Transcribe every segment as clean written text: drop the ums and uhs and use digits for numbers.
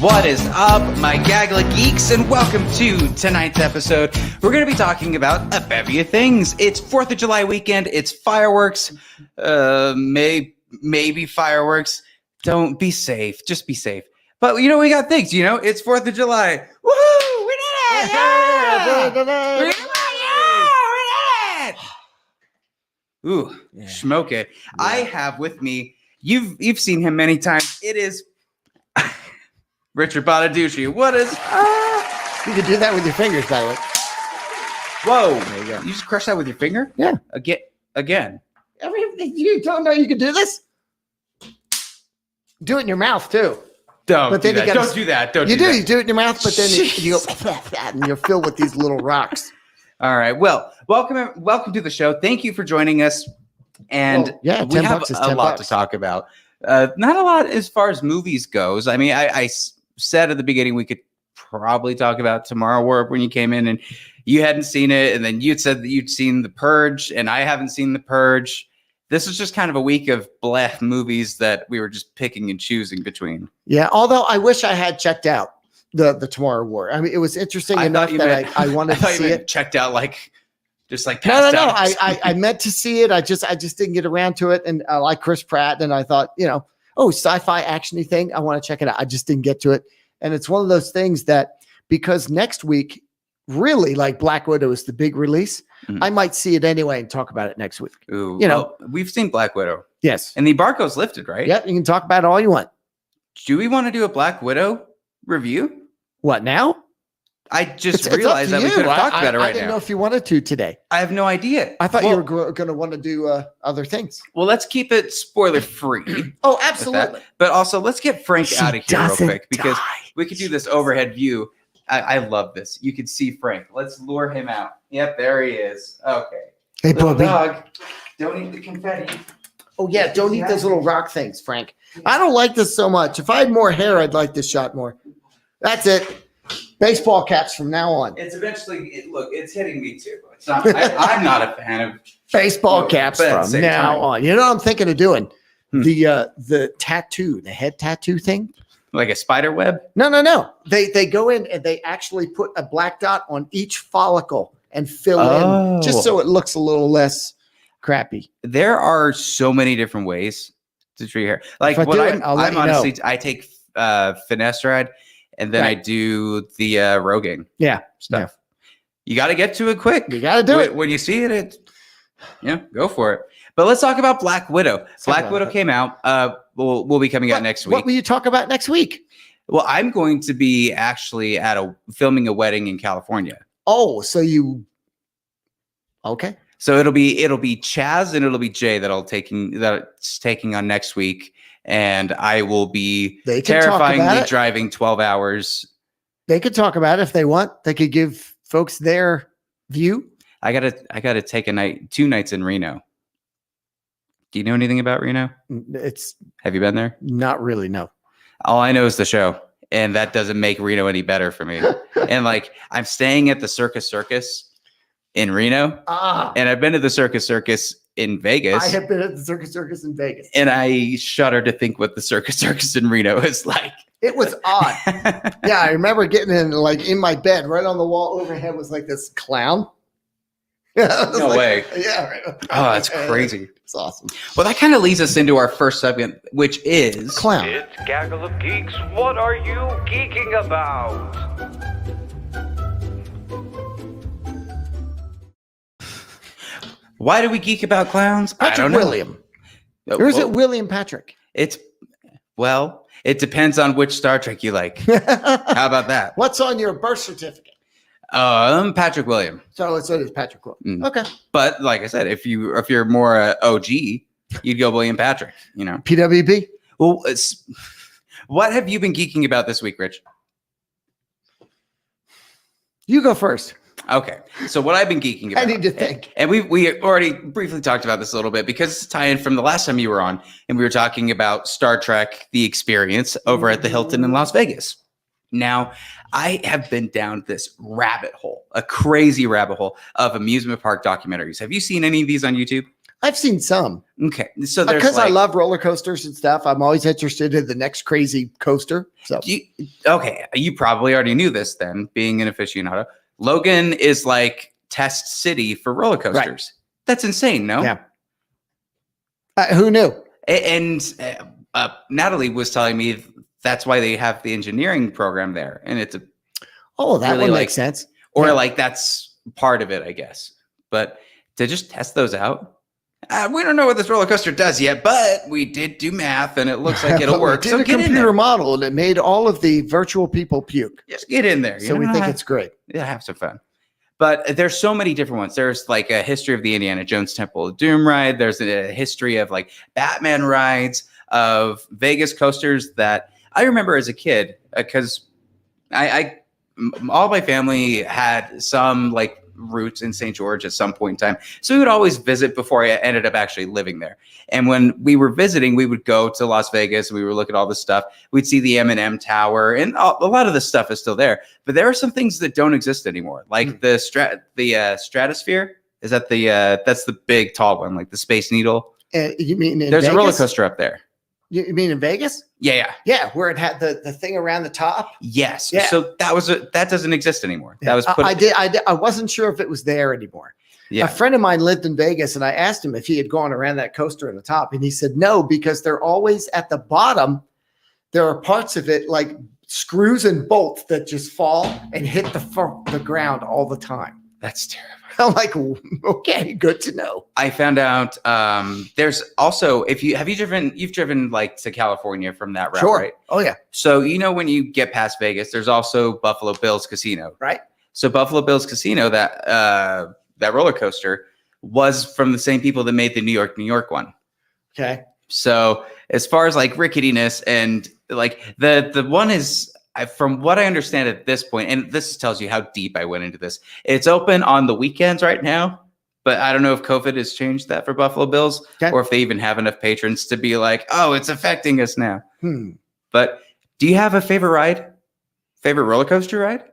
What is up, my Gaggle of Geeks, and welcome to tonight's episode. We're going to be talking about a bevy of things. It's 4th of July weekend. It's fireworks. Maybe fireworks. Don't be safe. Just be safe. But, we got things, It's 4th of July. Woohoo! We did it! Yeah! We did it! Ooh, smoke it. Yeah. I have with me, you've seen him many times. It is Richard Bonaduce. What is... You can do that with your fingers, by the way. Whoa. There you go. You just crush that with your finger? Yeah. Again. You don't know you can do this? Do it in your mouth, too. Don't do that. Don't do that. You do it in your mouth, but then you go, and you're filled with these little rocks. All right. Well, welcome to the show. Thank you for joining us. And we have a lot to talk about. Not a lot as far as movies goes. I mean, I said at the beginning we could probably talk about Tomorrow War when you came in and you hadn't seen it. And then you'd said that you'd seen The Purge and I haven't seen The Purge. This is just kind of a week of bleh movies that we were just picking and choosing between. Yeah, although I wish I had checked out the Tomorrow War. I mean, it was interesting enough that I wanted to see it. Checked out just like passed out. I meant to see it. I just didn't get around to it. And I like Chris Pratt, and I thought, sci-fi actiony thing. I want to check it out. I just didn't get to it. And it's one of those things that because next week, really, like Black Widow is the big release, I might see it anyway and talk about it next week. Ooh, we've seen Black Widow. Yes. And the embargo's lifted, right? Yeah, you can talk about it all you want. Do we want to do a Black Widow review? What, now? I just realized that we could have talked about it right now. I didn't know if you wanted to today. I have no idea. I thought you were going to want to do other things. Well, let's keep it spoiler free. Oh, absolutely. But also, let's get Frank out of here real quick because we could do this overhead view. I love this. You can see Frank. Let's lure him out. Yep, there he is. Okay. Hey, little Bobby. Dog, don't eat the confetti. Oh, yeah, don't eat those little rock things, Frank. I don't like this so much. If I had more hair, I'd like this shot more. That's it. Baseball caps from now on. It's eventually, it's hitting me too. It's not. I'm not a fan of baseball caps from now on. You know what I'm thinking of doing? The tattoo, the head tattoo thing. Like a spider web? No. They go in and they actually put a black dot on each follicle and fill in just so it looks a little less crappy. There are so many different ways to treat hair. Like what I'm honestly, I take finasteride. And then I do the Rogaine stuff. You got to get to it quick. You got to do it. When you see it, go for it. But let's talk about Black Widow. Black Widow came out. Will be coming out next week. What will you talk about next week? Well, I'm going to be actually filming a wedding in California. Oh, so you... Okay. So it'll be Chaz and it'll be Jay that's taking on next week. And I will be terrifyingly driving 12 hours. They could talk about it if they want. They could give folks their view. I gotta take 2 nights in Reno. Do you know anything about Reno? Have you been there? Not really, no. All I know is the show. And that doesn't make Reno any better for me. And I'm staying at the Circus in Reno. And I've been to the Circus in Vegas. I have been at the Circus in Vegas. And I shudder to think what the Circus in Reno is like. It was odd. Yeah, I remember getting in my bed, right on the wall overhead was like this clown. No way. Yeah. Right. Oh, that's crazy. It's awesome. Well, that kind of leads us into our first segment, which is... Clown. It's Gaggle of Geeks. What are you geeking about? Why do we geek about clowns? Patrick I don't know. William. Or is it William Patrick? It depends on which Star Trek you like. How about that? What's on your birth certificate? Patrick William. So it is Patrick William. Okay. But like I said, if you're more OG, you'd go William Patrick, PWB? Well, what have you been geeking about this week, Rich? You go first. Okay, so what I've been geeking about. I need to think. And we already briefly talked about this a little bit because it's a tie-in from the last time you were on, and we were talking about Star Trek: The Experience over at the Hilton in Las Vegas. Now, I have been down this rabbit hole, a crazy rabbit hole of amusement park documentaries. Have you seen any of these on YouTube? I've seen some. Okay, so there's because I love roller coasters and stuff. I'm always interested in the next crazy coaster. So you probably already knew this then, being an aficionado. Logan is like test city for roller coasters. Right. That's insane, no? Yeah. Who knew? And Natalie was telling me that's why they have the engineering program there, and it's that really would make sense. Or like that's part of it, I guess. But to just test those out. We don't know what this roller coaster does yet, but we did do math, and it looks like it'll work. We did a computer model, and it made all of the virtual people puke. Just get in there. So we think it's great. Yeah, have some fun. But there's so many different ones. There's like a history of the Indiana Jones Temple of Doom ride. There's a history of like Batman rides, of Vegas coasters that I remember as a kid, because all my family had some like roots in St. George at some point in time. So we would always visit before I ended up actually living there. And when we were visiting, we would go to Las Vegas and we would look at all this stuff. We'd see the M&M Tower, and a lot of the stuff is still there. But there are some things that don't exist anymore. Like the Stratosphere. Is that that's the big tall one, like the Space Needle? You mean in There's Vegas? A roller coaster up there. You mean in Vegas? Yeah, where it had the thing around the top. Yes. Yeah. So that doesn't exist anymore. Yeah. That was put. I wasn't sure if it was there anymore. Yeah. A friend of mine lived in Vegas, and I asked him if he had gone around that coaster at the top, and he said no, because they're always at the bottom. There are parts of it like screws and bolts that just fall and hit the ground all the time. That's terrible. I'm like, okay, good to know. I found out there's also you've driven like to California from that route, sure. Right? Oh yeah. So when you get past Vegas, there's also Buffalo Bills Casino. Right. So Buffalo Bills Casino, that roller coaster was from the same people that made the New York one. Okay. So as far as like ricketiness and like the one is, from what I understand at this point, and this tells you how deep I went into this, it's open on the weekends right now, but I don't know if COVID has changed that for Buffalo Bills, or if they even have enough patrons to be like, oh, it's affecting us now. But do you have a favorite roller coaster ride?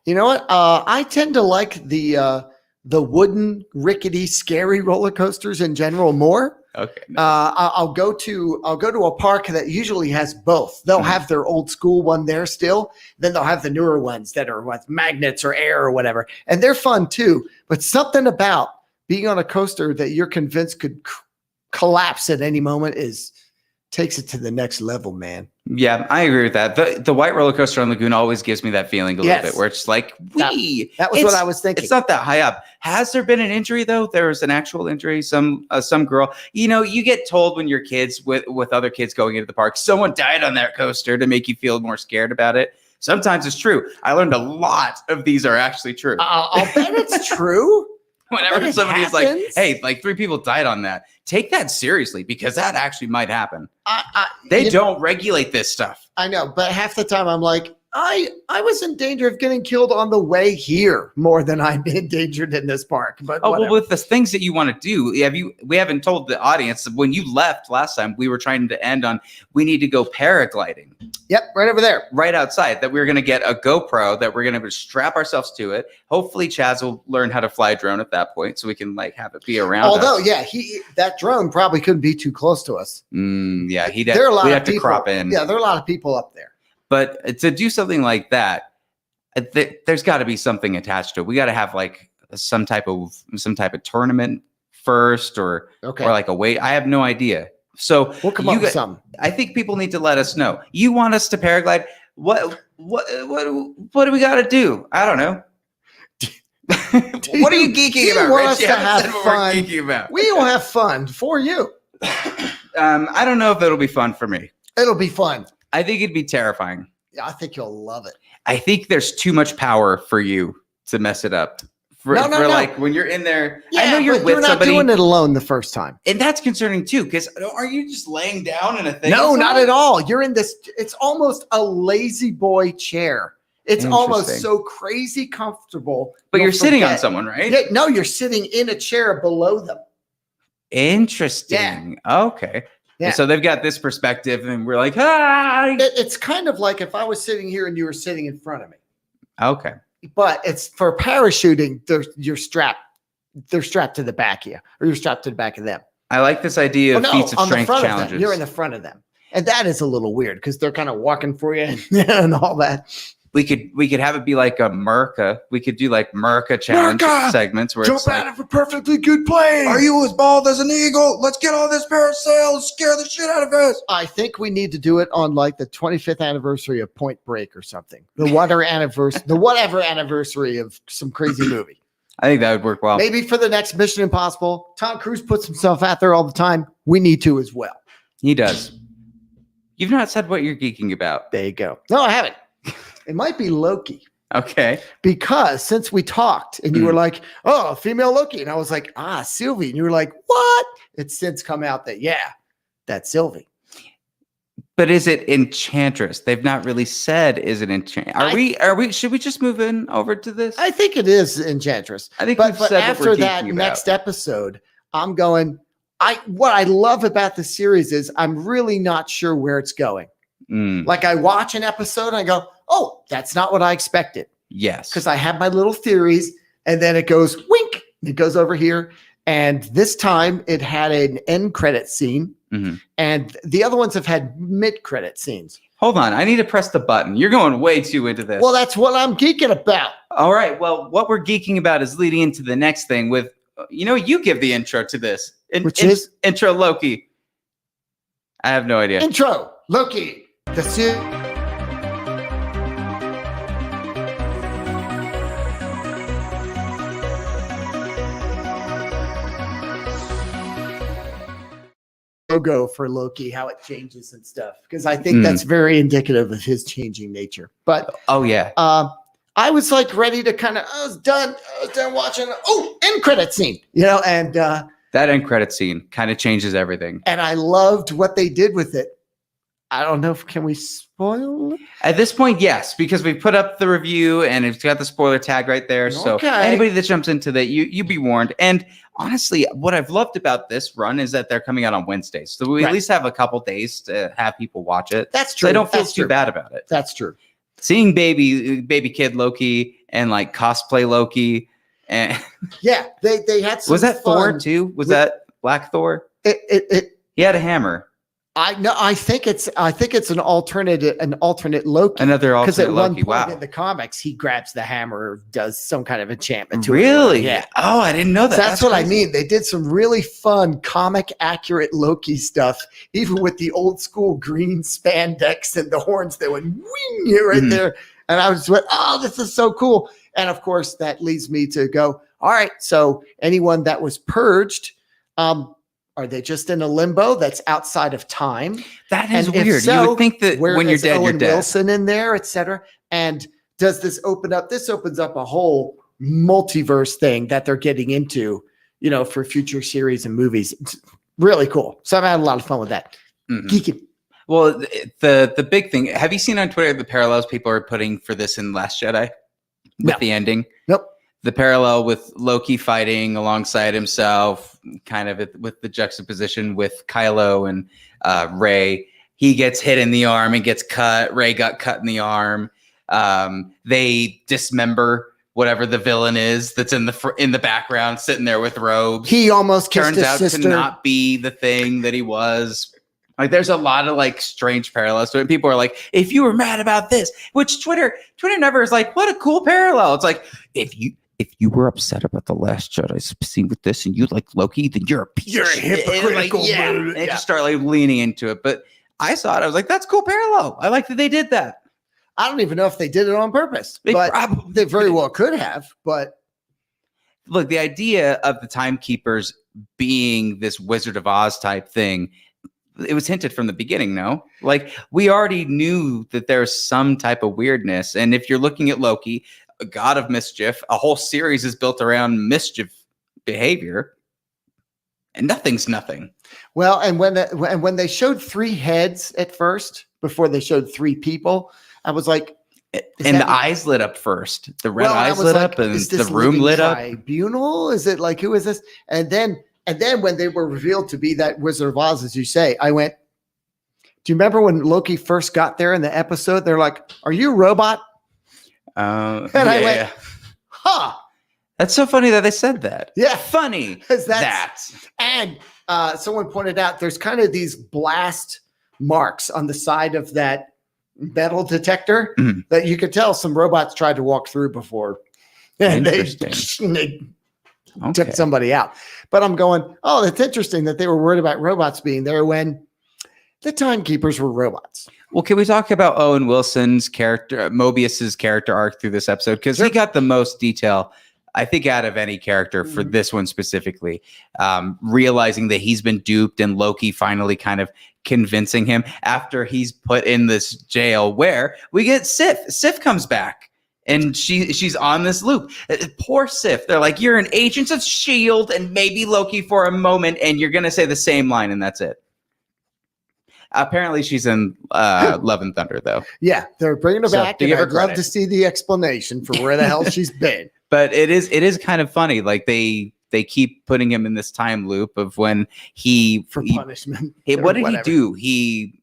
You know what? I tend to like the wooden, rickety, scary roller coasters in general more. Okay. No. I'll go to a park that usually has both. They'll have their old school one there still. Then they'll have the newer ones that are with magnets or air or whatever. And they're fun too. But something about being on a coaster that you're convinced could collapse at any moment takes it to the next level, man. Yeah, I agree with that. The white roller coaster on Lagoon always gives me that feeling a little bit, where it's like, that was what I was thinking. It's not that high up. Has there been an injury though? There was an actual injury. Some girl. You get told when you're kids with other kids going into the park, someone died on that coaster to make you feel more scared about it. Sometimes it's true. I learned a lot of these are actually true. I'll bet it's true. Whenever somebody's like, hey, like 3 people died on that, take that seriously, because that actually might happen. They don't regulate this stuff. I know, but half the time I'm like, I was in danger of getting killed on the way here more than I'm endangered in this park. But well, with the things that you want to do, we haven't told the audience, when you left last time, we were trying to end on, we need to go paragliding. Yep, right over there, right outside. That we're going to get a GoPro that we're going to strap ourselves to it. Hopefully, Chaz will learn how to fly a drone at that point, so we can like have it be around. Although, us. That drone probably couldn't be too close to us. Yeah, there are a lot of have people, to crop in. Yeah, there are a lot of people up there. But to do something like that, there's got to be something attached to it. We got to have like some type of tournament first, or like a weight. I have no idea. So we'll come up with something. I think people need to let us know. You want us to paraglide? What do we got to do? I don't know. What are you geeking about? Want us to have fun? We will have fun for you. I don't know if it'll be fun for me. It'll be fun. I think it'd be terrifying. Yeah, I think you'll love it. I think there's too much power for you to mess it up. No. Like when you're in there, I know you're with somebody. You're not doing it alone the first time. And that's concerning too, because are you just laying down in a thing? No, not at all. You're in this, it's almost a lazy boy chair. It's almost so crazy comfortable. But you're sitting on someone, right? Yeah, no, you're sitting in a chair below them. Interesting. Yeah. Okay. Yeah. So they've got this perspective, and we're like, hi. It's kind of like if I was sitting here and you were sitting in front of me. Okay. But it's for parachuting. They're strapped to the back of you, or you're strapped to the back of them. I like this idea of feats of strength challenges. You're in the front of them. And that is a little weird because they're kind of walking for you and all that. We could have it be like a Merca. We could do like Merca challenge segments where jump out of a perfectly good plane. Are you as bald as an eagle? Let's get all this parasail, scare the shit out of us. I think we need to do it on like the 25th anniversary of Point Break or something. The whatever anniversary of some crazy movie. I think that would work well. Maybe for the next Mission Impossible. Tom Cruise puts himself out there all the time. We need to as well. He does. You've not said what you're geeking about. There you go. No, I haven't. It might be Loki. Okay. Because since we talked and you were like, oh, female Loki. And I was like, Sylvie. And you were like, what? It's since come out that, that's Sylvie. But is it Enchantress? They've not really said, is it Enchantress? Should we just move in over to this? I think it is Enchantress. I think but after that next episode, I'm going, what I love about the series is I'm really not sure where it's going. Like I watch an episode and I go, oh, that's not what I expected. Yes. Because I have my little theories and then it goes wink. It goes over here. And this time it had an end credit scene. And the other ones have had mid-credit scenes. Hold on. I need to press the button. You're going way too into this. Well, that's what I'm geeking about. All right. Well, what we're geeking about is leading into the next thing with, you give the intro to this. Which is? Intro Loki. I have no idea. Intro Loki. The series. Logo for Loki, how it changes and stuff, because I think that's very indicative of his changing nature. But I was like ready to I was done watching. End credit scene, and that end credit scene kind of changes everything. And I loved what they did with it. I don't know can we spoil it? At this point, yes, because we put up the review and it's got the spoiler tag right there. So anybody that jumps into that, you be warned. And honestly, what I've loved about this run is that they're coming out on Wednesdays. So we at least have a couple days to have people watch it. That's true. So I don't feel too bad about it. That's true. Seeing baby kid Loki and like cosplay Loki. And they had some Was that fun. Thor too? Was that Black Thor? He had a hammer. I think it's an alternate Loki. Another alternate because at Loki. one point in the comics, he grabs the hammer, does some kind of enchantment to Really? it. Yeah. Oh, I didn't know that. So that's what I mean. They did some really fun comic accurate Loki stuff, even with the old school green spandex and the horns that went wing right there. And I was like, oh, this is so cool. And of course, that leads me to go, all right. So anyone that was purged, are they just in a limbo that's outside of time? That is weird. So, you would think that when you're dead, you're dead. Wilson in there, etc. And does this open up? This opens up a whole multiverse thing that they're getting into, for future series and movies. It's really cool. So I've had a lot of fun with that. Geeking. Well, the big thing. Have you seen on Twitter the parallels people are putting for this in Last Jedi with the ending? Nope. The parallel with Loki fighting alongside himself, kind of with the juxtaposition with Kylo and Rey. He gets hit in the arm and gets cut. Rey got cut in the arm. They dismember whatever the villain is that's in the background, sitting there with robes. He almost kissed turns his out sister. to not be the thing that he was. Like, there's a lot of like strange parallels to it. People are like, if you were mad about this, which Twitter never is like, what a cool parallel. It's like, if you were upset about the Last Jedi scene with this and you like Loki, then you're a piece of shit. hypocritical. And they just start like leaning into it. But I saw it. I was like, that's a cool parallel. I like that they did that. I don't even know if they did it on purpose. They very well could have. But look, the idea of the Timekeepers being this Wizard of Oz type thing, it was hinted from the beginning, no? Like, we already knew that there's some type of weirdness. And if you're looking at Loki, a god of mischief, a whole series is built around mischief behavior, and nothing's nothing. Well, and when they showed 3 heads at first, before they showed 3 people, I was like, and the eyes lit up first. The red eyes lit up, and the room lit up. Tribunal? Is it like, who is this? And then when they were revealed to be that Wizard of Oz, as you say, I went, do you remember when Loki first got there in the episode? They're like, are you a robot? And I went, huh. That's so funny that they said that. Yeah. Funny. That. And someone pointed out there's kind of these blast marks on the side of that metal detector that you could tell some robots tried to walk through before. And they took somebody out. But I'm going, oh, that's interesting that they were worried about robots being there when the timekeepers were robots. Well, can we talk about Owen Wilson's character, Mobius's character arc through this episode? Because he got the most detail, I think, out of any character for this one specifically. Realizing that he's been duped and Loki finally kind of convincing him after he's put in this jail where we get Sif. Sif comes back and she's on this loop. Poor Sif. They're like, you're an agent of S.H.I.E.L.D. and maybe Loki for a moment and you're going to say the same line and that's it. Apparently she's in Love and Thunder though. Yeah, they're bringing her back and I'd love to see the explanation for where the hell she's been. But it is kind of funny. Like they keep putting him in this time loop of when punishment. What did he do? He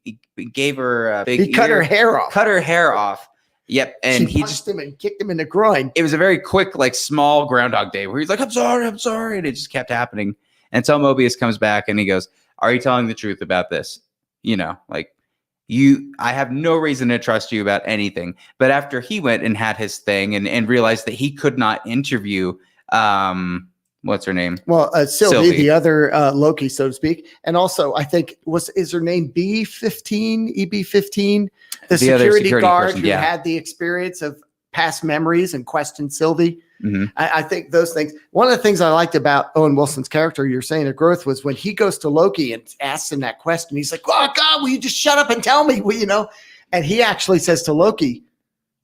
gave her a big. He cut her hair off. Cut her hair off. Yep, and he punched him and kicked him in the groin. It was a very quick, like small Groundhog Day where he's like, "I'm sorry," and it just kept happening until Mobius comes back and he goes, "Are you telling the truth about this? You know, like." I have no reason to trust you about anything. But after he went and had his thing and realized that he could not interview, what's her name? Well, Sylvie, the other Loki, so to speak. And also, I think, is her name B15, EB15? The security guard person, who had the experience of past memories and questioned Sylvie. I think those things. One of the things I liked about Owen Wilson's character, you're saying, of growth, was when he goes to Loki and asks him that question. He's like, "Oh God, will you just shut up and tell me?" Well, you know, and he actually says to Loki,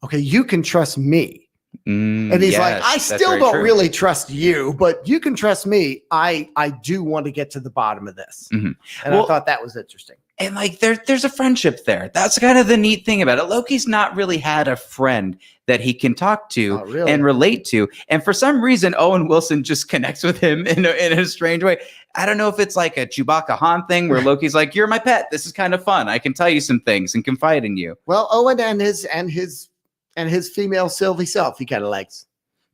"Okay, you can trust me." And he's like, "I still don't really trust you, but you can trust me. I do want to get to the bottom of this." And I thought that was interesting. And like there's a friendship there. That's kind of the neat thing about it. Loki's not really had a friend that he can talk to and relate to. And for some reason, Owen Wilson just connects with him in a strange way. I don't know if it's like a Chewbacca Han thing where Loki's like, "You're my pet. This is kind of fun. I can tell you some things and confide in you." Well, Owen and his female Sylvie self, he kind of likes.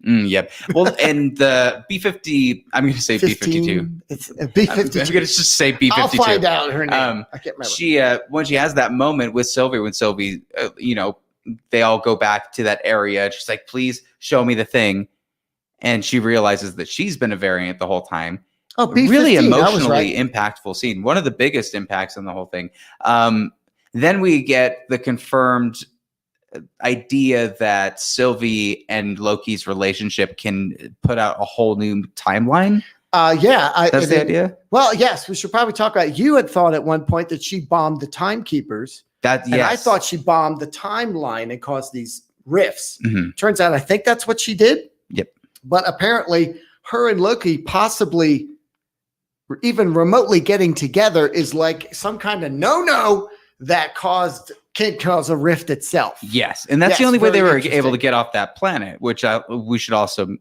Yep. Well, and the B50, I'm going to say 15, B52. It's B52. I'm going to just say B52. I'll find out her name. I can't remember. She, when she has that moment with Sylvie, when Sylvie, they all go back to that area. And she's like, "Please show me the thing." And she realizes that she's been a variant the whole time. Oh, B15, really emotionally impactful scene. One of the biggest impacts on the whole thing. Then we get the confirmed idea that Sylvie and Loki's relationship can put out a whole new timeline. That's the idea. Well, yes, we should probably talk about. You had thought at one point that she bombed the timekeepers. And I thought she bombed the timeline and caused these rifts. Turns out, I think that's what she did. Yep. But apparently, her and Loki possibly even remotely getting together is like some kind of no that can't cause a rift itself. Yes, and that's the only way they were able to get off that planet, which we should also,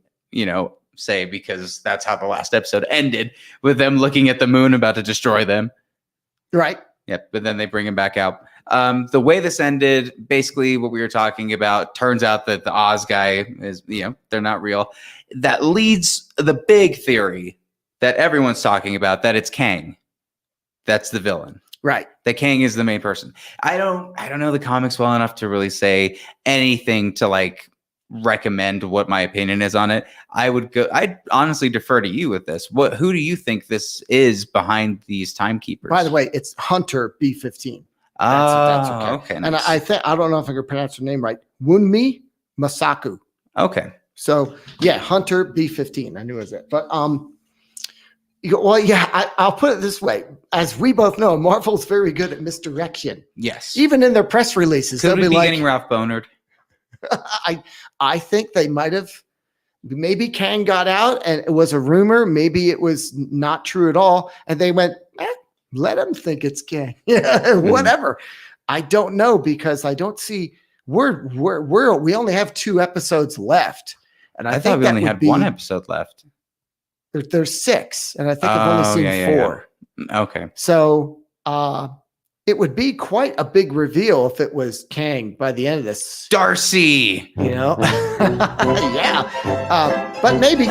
say, because that's how the last episode ended, with them looking at the moon about to destroy them. Right. Yep, but then they bring him back out. The way this ended, basically what we were talking about, turns out that the Oz guy is, they're not real. That leads the big theory that everyone's talking about, that it's Kang. That's the villain. Right. That Kang is the main person. I don't know the comics well enough to really say anything to like recommend what my opinion is on it. I'd honestly defer to you with this. Who do you think this is behind these timekeepers? By the way, it's Hunter B15. That's okay. And nice. I don't know if I can pronounce her name right. Wunmi Masaku. Okay. So yeah, Hunter B15. I knew it was it. But well, yeah, I'll put it this way. As we both know, Marvel's very good at misdirection. Yes. Even in their press releases. Could we be getting Ralph Bonard? I think they might have. Maybe Kang got out and it was a rumor. Maybe it was not true at all. And they went, let them think it's Kang. Whatever. I don't know, because I don't see we only have 2 episodes left. And I thought we only had 1 episode left. There's 6, and I think I've only seen 4. Yeah. Okay. So it would be quite a big reveal if it was Kang by the end of this. Darcy! Yeah. But maybe.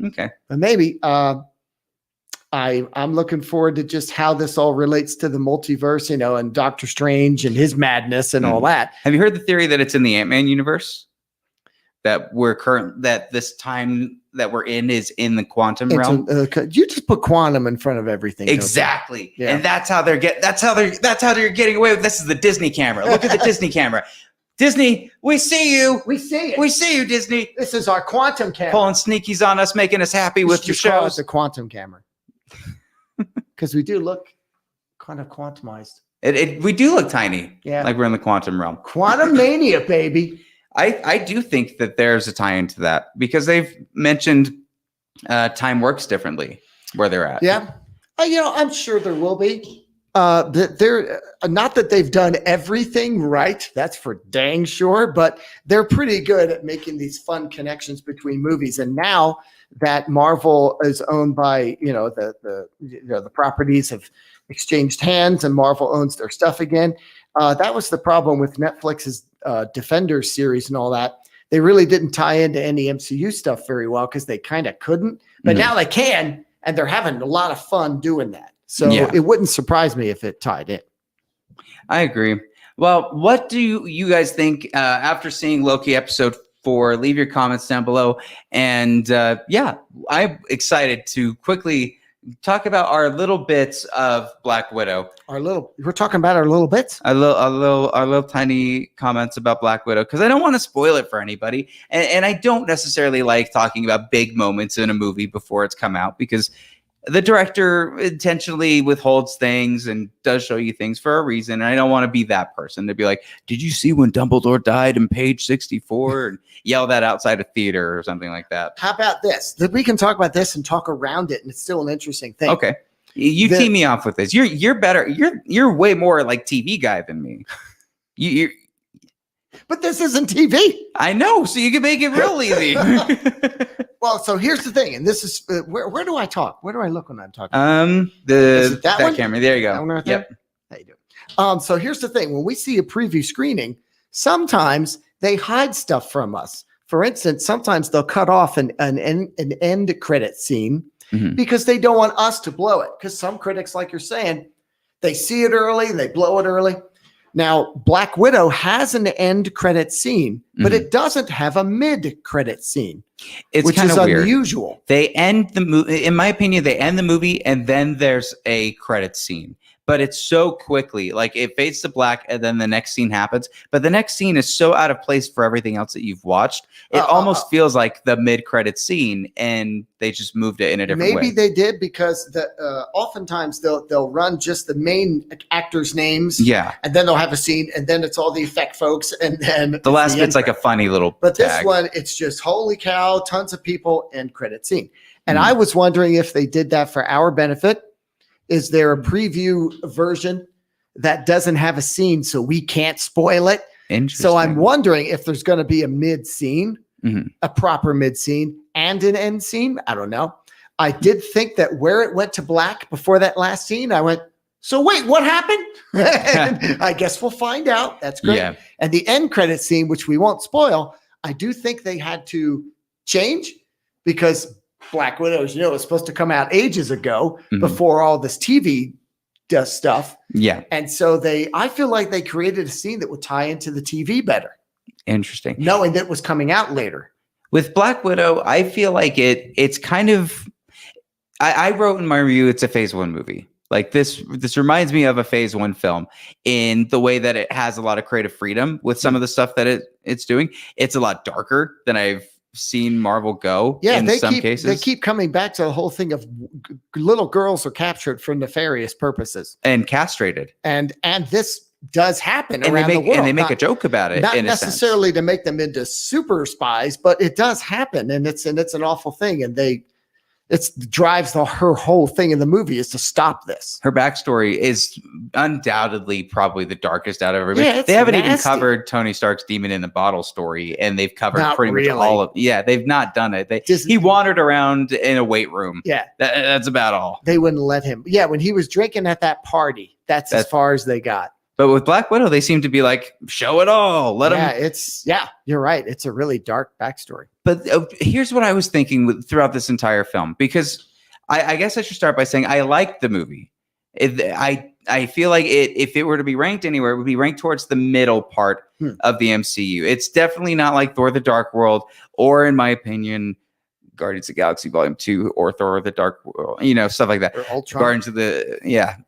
Okay. But maybe. I'm looking forward to just how this all relates to the multiverse, and Doctor Strange and his madness and all that. Have you heard the theory that it's in the Ant-Man universe? That this time that we're in is in the quantum realm. You just put quantum in front of everything. Exactly. Yeah. And that's how they're getting away with this. Is the Disney camera. Look at the Disney camera. Disney, we see you. We see it. We see you, Disney. This is our quantum camera. Pulling sneakies on us, making us happy with your shows. The quantum camera. Because we do look kind of quantumized. We do look tiny. Yeah. Like we're in the quantum realm. Quantum mania, baby. I do think that there's a tie into that because they've mentioned time works differently where they're at. Yeah. I'm sure there will be. They're not that they've done everything right. That's for dang sure, but they're pretty good at making these fun connections between movies. And now that Marvel is owned by, the properties have exchanged hands and Marvel owns their stuff again. That was the problem with Netflix's Defenders series and all that. They really didn't tie into any MCU stuff very well because they kind of couldn't, but now they can, and they're having a lot of fun doing that. So it wouldn't surprise me if it tied in. I agree. Well, what do you guys think after seeing Loki episode 4? Leave your comments down below. And I'm excited to quickly talk about our little bits of Black Widow. We're talking about our little bits? Our little tiny comments about Black Widow, because I don't want to spoil it for anybody. And I don't necessarily like talking about big moments in a movie before it's come out, because the director intentionally withholds things and does show you things for a reason. And I don't want to be that person to be like, did you see when Dumbledore died in page 64? And yell that outside a theater or something like that. How about this? That we can talk about this and talk around it, and it's still an interesting thing. Okay. You tee me off with this. You're better. You're way more like TV guy than me. But this isn't TV. I know. So you can make it real easy. Well, so here's the thing, and this is where do I talk? Where do I look when I'm talking? That camera. There you go. That one right there? Yep. How you doing? So here's the thing: when we see a preview screening, sometimes they hide stuff from us. For instance, sometimes they'll cut off an end credit scene because they don't want us to blow it. Because some critics, like you're saying, they see it early, they blow it early. Now, Black Widow has an end credit scene, but it doesn't have a mid credit scene, which is unusual. They end the movie, in my opinion, they end the movie and then there's a credit scene. But it's so quickly, like it fades to black and then the next scene happens. But the next scene is so out of place for everything else that you've watched. It almost feels like the mid-credit scene, and they just moved it in a different way. Maybe they did, because oftentimes they'll run just the main actors' names. Yeah. And then they'll have a scene, and then it's all the effect folks. And then the last bit's like a funny little But tag. This one, it's just holy cow, tons of people, end credit scene. And I was wondering if they did that for our benefit. Is there a preview version that doesn't have a scene so we can't spoil it? So I'm wondering if there's going to be a mid scene, a proper mid scene, and an end scene. I don't know. I did think that where it went to black before that last scene, I went, so wait, what happened? And I guess we'll find out. That's great. Yeah. And the end credit scene, which we won't spoil, I do think they had to change, because Black Widow, as you know, was supposed to come out ages ago before all this TV does stuff. Yeah. And so I feel like they created a scene that would tie into the TV better. Interesting. Knowing that it was coming out later. With Black Widow, I feel like it's kind of, I wrote in my review, it's a phase 1 movie. Like this reminds me of a phase 1 film in the way that it has a lot of creative freedom with some of the stuff that it's doing. It's a lot darker than I've seen Marvel go in some cases. They keep coming back to the whole thing of little girls are captured for nefarious purposes and castrated. And this does happen around the world. And they make a joke about it. Not necessarily to make them into super spies, but it does happen. And it's an awful thing. And it drives her whole thing in the movie is to stop this. Her backstory is undoubtedly probably the darkest out of everybody. Yeah, they haven't even covered Tony Stark's demon in the bottle story, and they've covered much all of. Yeah, they've not done it. He wandered around in a weight room. Yeah, that's about all. They wouldn't let him. Yeah, when he was drinking at that party, that's as far as they got. But with Black Widow, they seem to be like, show it all. Let them. You're right. It's a really dark backstory. But here's what I was thinking throughout this entire film, because I guess I should start by saying I liked the movie. I feel like if it were to be ranked anywhere, it would be ranked towards the middle part of the MCU. It's definitely not like Thor: The Dark World, or in my opinion, Guardians of the Galaxy Volume 2, or Thor: The Dark World, stuff like that. Guardians of the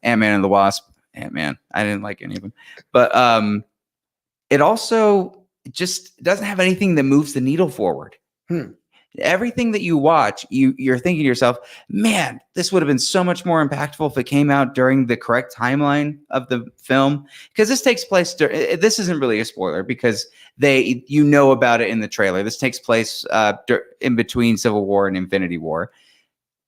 Ant-Man and the Wasp. Ant-Man, I didn't like any of them, but it also just doesn't have anything that moves the needle forward. Everything that you watch, you're thinking to yourself, man, this would have been so much more impactful if it came out during the correct timeline of the film. Because this takes place, this isn't really a spoiler because about it in the trailer. This takes place in between Civil War and Infinity War.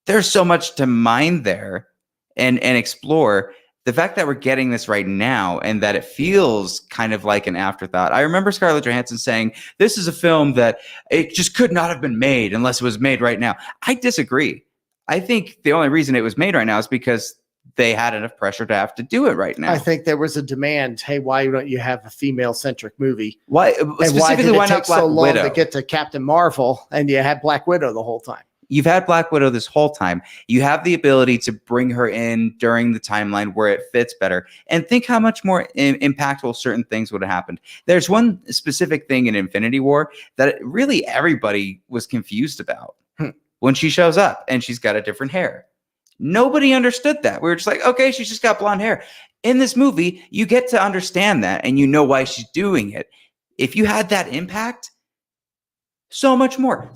There's so much to mine there and explore. The fact that we're getting this right now and that it feels kind of like an afterthought. I remember Scarlett Johansson saying, this is a film that it just could not have been made unless it was made right now. I disagree. I think the only reason it was made right now is because they had enough pressure to have to do it right now. I think there was a demand. Hey, why don't you have a female-centric movie? Why? And why did it take so long to get to Captain Marvel and you had Black Widow the whole time? You've had Black Widow this whole time. You have the ability to bring her in during the timeline where it fits better. And think how much more impactful certain things would have happened. There's one specific thing in Infinity War that really everybody was confused about. When she shows up and she's got a different hair. Nobody understood that. We were just like, okay, she's just got blonde hair. In this movie, you get to understand that and you know why she's doing it. If you had that impact, so much more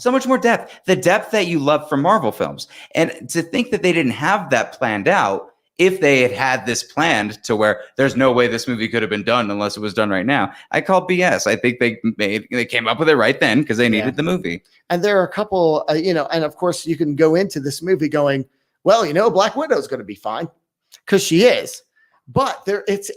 depth, the depth that you love from Marvel films. And to think that they didn't have that planned out, if they had this planned to where there's no way this movie could have been done unless it was done right now, I call BS. I think they came up with it right then because they needed the movie. And there are a couple, and of course you can go into this movie going, well, Black Widow is going to be fine because she is. But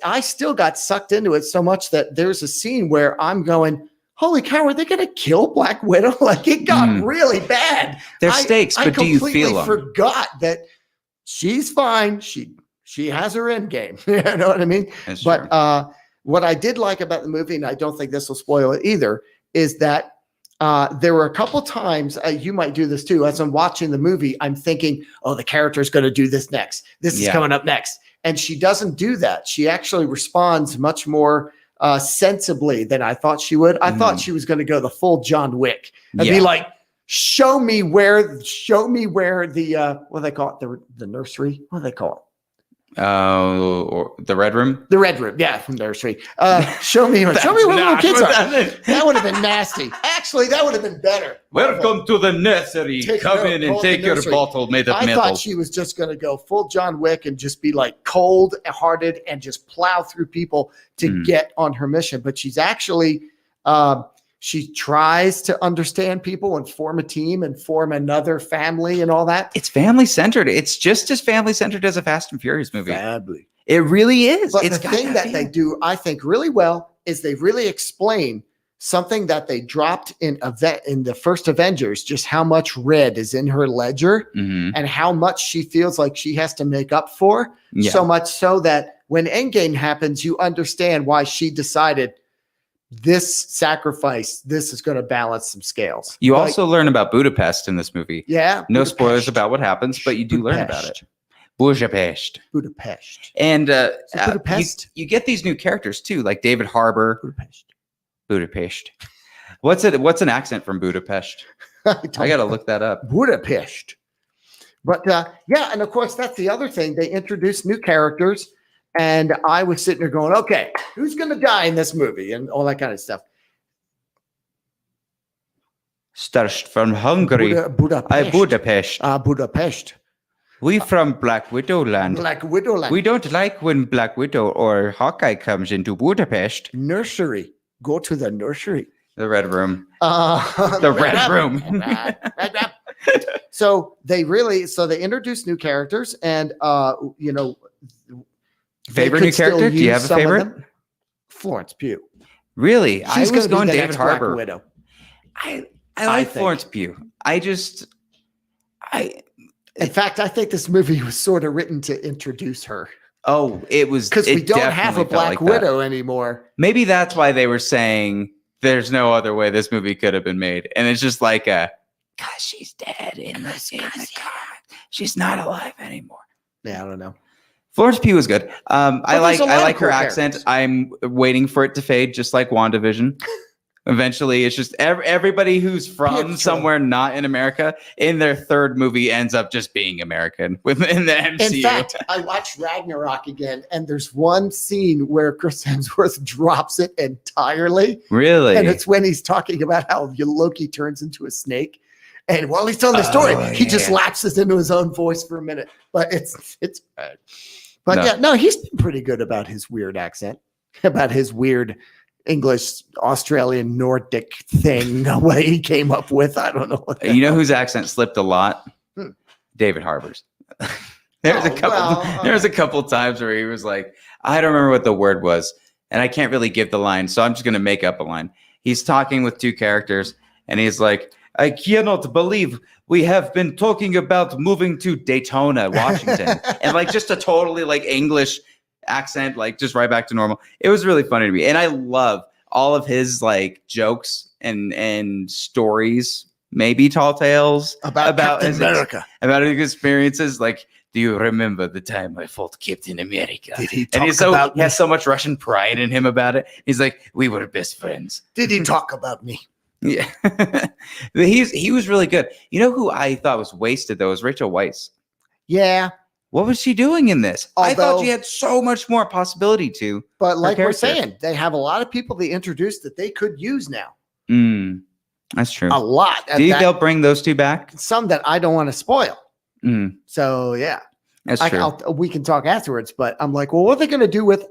I still got sucked into it so much that there's a scene where I'm going, holy cow, are they going to kill Black Widow? Like it got really bad. There's stakes, but do you feel them? I completely forgot that she's fine. She has her end game. You know what I mean? That's but true. What I did like about the movie, and I don't think this will spoil it either, is that there were a couple times, you might do this too, as I'm watching the movie, I'm thinking, oh, the character is going to do this next. This is coming up next. And she doesn't do that. She actually responds much more sensibly than I thought she would. I thought she was going to go the full John Wick and be like, show me where the what do they call it? The nursery. What do they call it? Or the Red Room. The Red Room, yeah, from nursery. Show me where little kids are. That would have been nasty. Actually, that would have been better. Welcome to the nursery. Come in and take your bottle made of metal. I thought she was just going to go full John Wick and just be like cold-hearted and just plow through people to get on her mission. But she's actually, she tries to understand people and form a team and form another family and all that. It's family-centered. It's just as family-centered as a Fast and Furious movie. Family. It really is. But the thing that they do, I think, really well is they really explain something that they dropped in the first Avengers, just how much red is in her ledger and how much she feels like she has to make up for. So much so that when Endgame happens, you understand why she decided this sacrifice, this is going to balance some scales. You also learn about Budapest in this movie. Yeah. No spoilers about what happens, but you do learn about it. Budapest. And Budapest. You get these new characters too, like David Harbour. Budapest. What's an accent from Budapest? I got to look that up. Budapest. But and of course, that's the other thing. They introduced new characters. And I was sitting there going, okay, who's going to die in this movie? And all that kind of stuff. Starts from Hungary. Budapest. Budapest. Budapest. We from Black Widow land. Black Widow land. We don't like when Black Widow or Hawkeye comes into Budapest. Nursery. Go to the nursery. The Red Room. The Red Room. So they introduced new characters and, favorite new character? Do you have a favorite? Florence Pugh. Really? I was going David Harbour. Widow. I like Florence Pugh. In fact, I think this movie was sort of written to introduce her. Oh, it was because we don't have a Black Widow anymore. Maybe that's why they were saying there's no other way this movie could have been made, and it's just like cause she's dead in the car. She's not alive anymore. Yeah, I don't know. Florence Pugh was good. I like her accent. Characters. I'm waiting for it to fade, just like WandaVision. Eventually, it's just everybody who's from somewhere not in America in their third movie ends up just being American within the MCU. In fact, I watched Ragnarok again, and there's one scene where Chris Hemsworth drops it entirely. Really? And it's when he's talking about how Loki turns into a snake. And while he's telling the story, he just lapses into his own voice for a minute. But it's But he's pretty good about his weird accent, about his weird English, Australian, Nordic thing, the way he came up with. I don't know. You know whose accent slipped a lot? David Harbour's. There's a couple times where he was like, I don't remember what the word was, and I can't really give the line, so I'm just going to make up a line. He's talking with two characters, and he's like, I cannot believe we have been talking about moving to Daytona, Washington. And like just a totally like English accent, like just right back to normal. It was really funny to me. And I love all of his like jokes and stories, maybe tall tales about his America, about his experiences. Like, do you remember the time I fought Captain America? Did he and talk he has so much Russian pride in him about it. He's like, we were best friends. Did he talk about me? Yeah. He was really good. You know who I thought was wasted though was Rachel Weisz. Yeah. What was she doing in this? I thought she had so much more possibility to. But like we're saying, they have a lot of people they introduced that they could use now. That's true. A lot. Do you think they'll bring those two back? Some that I don't want to spoil. So yeah. That's true. We can talk afterwards, but I'm like, well, what are they going to do with?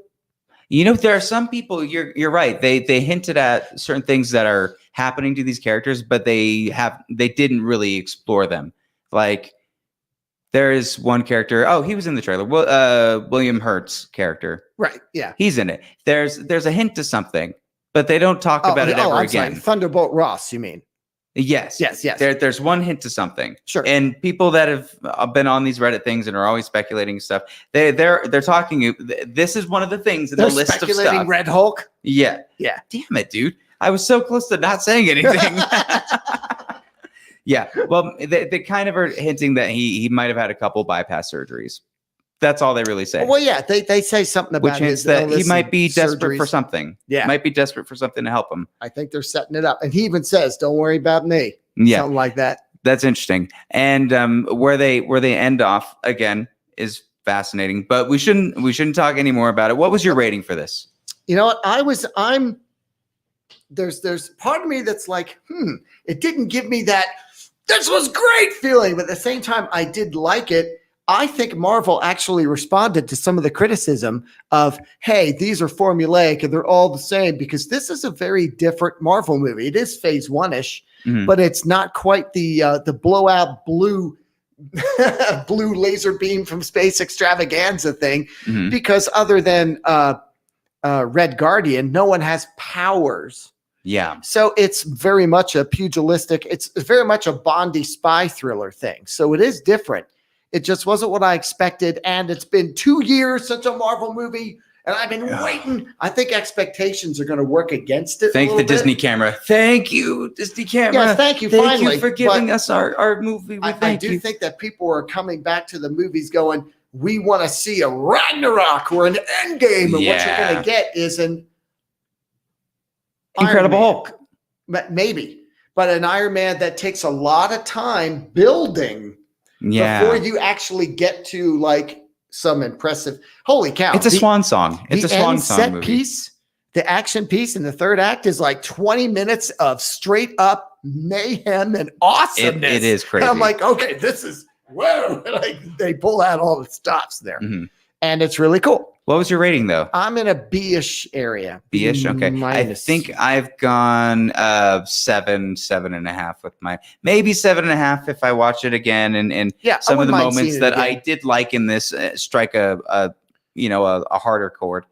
You know, there are some people. You're right. They hinted at certain things that are happening to these characters, but they didn't really explore them. Like there is one character. Oh, he was in the trailer. William Hurt's character. Right. Yeah. He's in it. There's a hint to something, but they don't talk about it ever again. Sorry. Thunderbolt Ross, you mean? Yes. There's one hint to something. Sure. And people that have been on these Reddit things and are always speculating stuff, they're talking. This is one of the things in the list of stuff. Speculating Red Hulk. Yeah. Yeah. Damn it, dude! I was so close to not saying anything. Yeah. Well, they kind of are hinting that he might have had a couple bypass surgeries. That's all they really say. Well, yeah, they say something about which hints that he might be desperate for something. Yeah, might be desperate for something to help him. I think they're setting it up, and he even says, "Don't worry about me." Yeah, something like that. That's interesting. And where they end off again is fascinating. But we shouldn't talk any more about it. What was your rating for this? You know what? There's part of me that's like, it didn't give me that this was great feeling, but at the same time, I did like it. I think Marvel actually responded to some of the criticism of, hey, these are formulaic and they're all the same, because this is a very different Marvel movie. It is phase one-ish, but it's not quite the blowout blue laser beam from space extravaganza thing, because other than Red Guardian, no one has powers. Yeah. So it's very much a pugilistic, it's very much a Bondy spy thriller thing. So it is different. It just wasn't what I expected. And it's been 2 years since a Marvel movie, and I've been waiting. I think expectations are going to work against it. Thank the Disney camera. Thank you, Disney camera. Yes, thank you. Thank you for giving us our movie. I do think that people are coming back to the movies going, we want to see a Ragnarok or an Endgame. And what you're going to get is an Incredible Hulk. Maybe. But an Iron Man that takes a lot of time building before you actually get to like some impressive. Holy cow! It's a swan song. It's a swan song set movie. Piece, the action piece in the third act is like 20 minutes of straight up mayhem and awesomeness. It is crazy. And I'm like, okay, this is whoa! Like they pull out all the stops there, and it's really cool. What was your rating though? I'm in a B-ish area. B-ish, okay. Minus. I think I've gone 7.5 with my maybe 7.5 if I watch it again, and some of the moments that I did like in this strike a harder chord.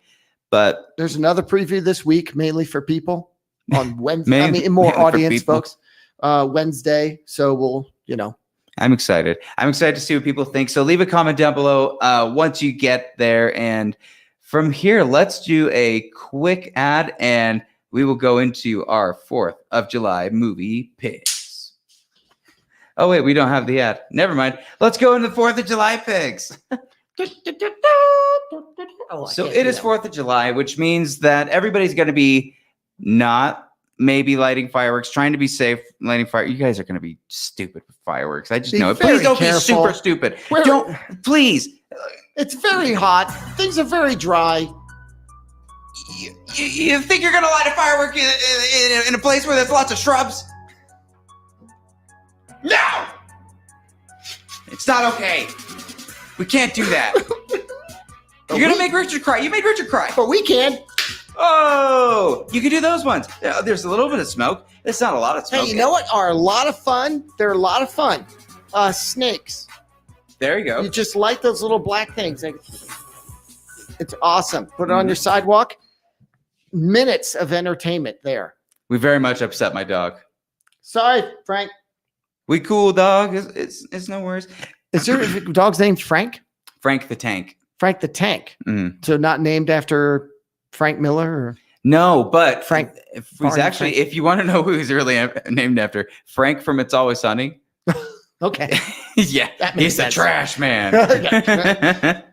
But there's another preview this week, mainly for people on Wednesday. I mean, more audience folks. Wednesday, so we'll I'm excited. I'm excited to see what people think. So leave a comment down below once you get there. And from here, let's do a quick ad and we will go into our 4th of July movie picks. Oh, wait, we don't have the ad. Never mind. Let's go into 4th of July pigs. So it is 4th of July, which means that everybody's going to be not maybe lighting fireworks, trying to be safe, lighting fire. You guys are going to be stupid with fireworks. I just know it. Please don't be super stupid. Don't, please. It's very hot. Things are very dry. You think you're going to light a firework in a place where there's lots of shrubs? No! It's not okay. We can't do that. You're going to make Richard cry. You made Richard cry. But we can. Oh, you can do those ones. There's a little bit of smoke. It's not a lot of smoke. Hey, you know what are a lot of fun? They're a lot of fun. Snakes. There you go. You just light those little black things. It's awesome. Put it on your sidewalk. Minutes of entertainment there. We very much upset my dog. Sorry, Frank. We cool, dog. It's no worries. Is your dog's named Frank? Frank the Tank. Frank the Tank. Mm. So not named after Frank Miller? Or? No, but Frank. If you want to know who he's really named after, Frank from It's Always Sunny. Okay. Yeah, he's the trash man.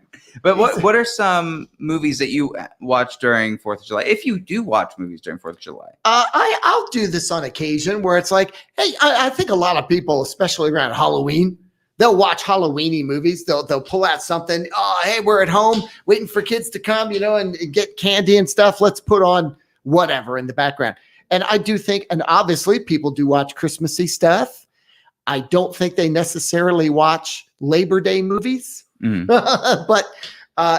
But what are some movies that you watch during 4th of July? If you do watch movies during 4th of July. I'll do this on occasion where it's like, hey, I think a lot of people, especially around Halloween, they'll watch Halloween-y movies. They'll pull out something. Oh, hey, we're at home waiting for kids to come, and get candy and stuff. Let's put on whatever in the background. And I do think, and obviously people do watch Christmassy stuff. I don't think they necessarily watch Labor Day movies. Mm. But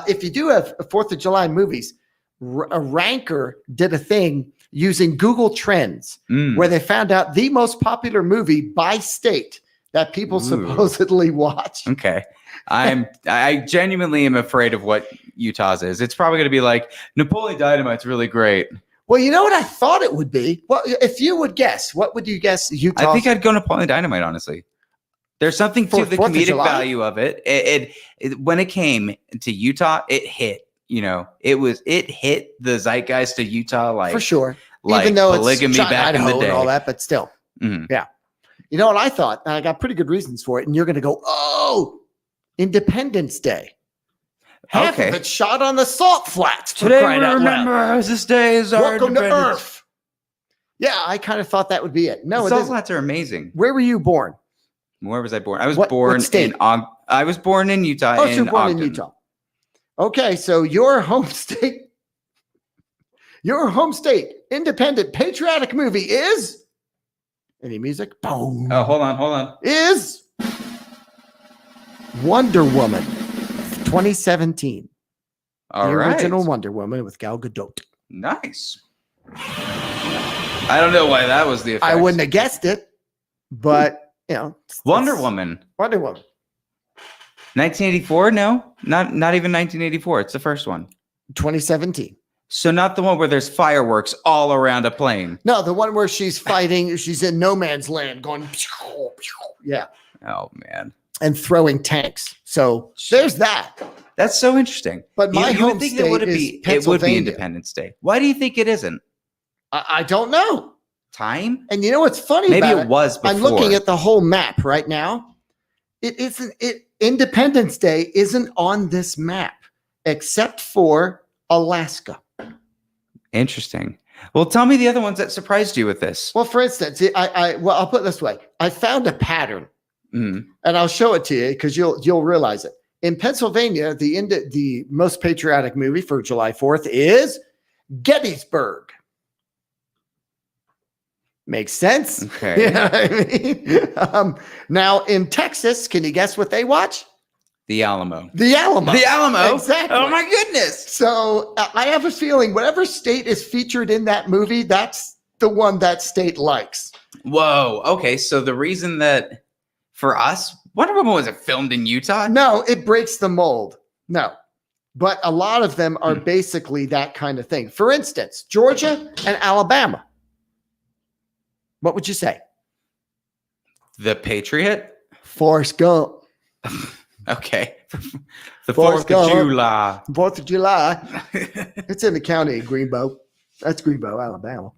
if you do have 4th of July movies, a Ranker did a thing using Google Trends where they found out the most popular movie by state that people supposedly watch. Okay. I genuinely am afraid of what Utah's is. It's probably going to be like Napoleon Dynamite's really great. Well, you know what I thought it would be? Well, if you would guess, what would you guess Utah? I think I'd go Napoleon Dynamite, honestly. There's something to the comedic value of it. It when it came to Utah, it hit. It hit the zeitgeist of Utah like for sure. Like even though polygamy it's back in the day and all that, but still, yeah. You know what I thought? I got pretty good reasons for it, and you're going to go, oh, Independence Day. Half of it shot on the Salt Flats. Today we remember this day is our Welcome to Earth. Yeah, I kind of thought that would be it. No, the Salt Flats are amazing. Where were you born? Where was I born? I was born in I was born in Utah. Oh, you were born in Utah. Okay, so your home state, independent, patriotic movie is any music? Boom. Oh, hold on. Is Wonder Woman, 2017. The original Wonder Woman with Gal Gadot. Nice. I don't know why that was the effect. I wouldn't have guessed it, but. Wonder Woman. 1984? No, not even 1984. It's the first one. 2017. So not the one where there's fireworks all around a plane. No, the one where she's fighting. She's in no man's land going. Yeah. Oh, man. And throwing tanks. So there's that. That's so interesting. But my home state is Pennsylvania. It would be Independence Day. Why do you think it isn't? I don't know. Time? And you know what's funny Maybe about it was before. I'm looking at the whole map right now. Independence Day isn't on this map except for Alaska. Interesting. Well, tell me the other ones that surprised you with this. Well, for instance, I'll put it this way. I found a pattern and I'll show it to you because you'll realize it. In Pennsylvania, the most patriotic movie for July 4th is Gettysburg. Makes sense. Okay. You know what I mean? Now in Texas, can you guess what they watch? The Alamo. The Alamo. The Alamo. Exactly. Oh my goodness. So I have a feeling whatever state is featured in that movie, that's the one that state likes. Whoa. Okay. So the reason that for us, Wonder Woman wasn't filmed in Utah? No, it breaks the mold. No. But a lot of them are basically that kind of thing. For instance, Georgia and Alabama. What would you say? The Patriot? Forrest Gump. Okay. The 4th of July. 4th of July. It's in the county of Greenbow. That's Greenbow, Alabama.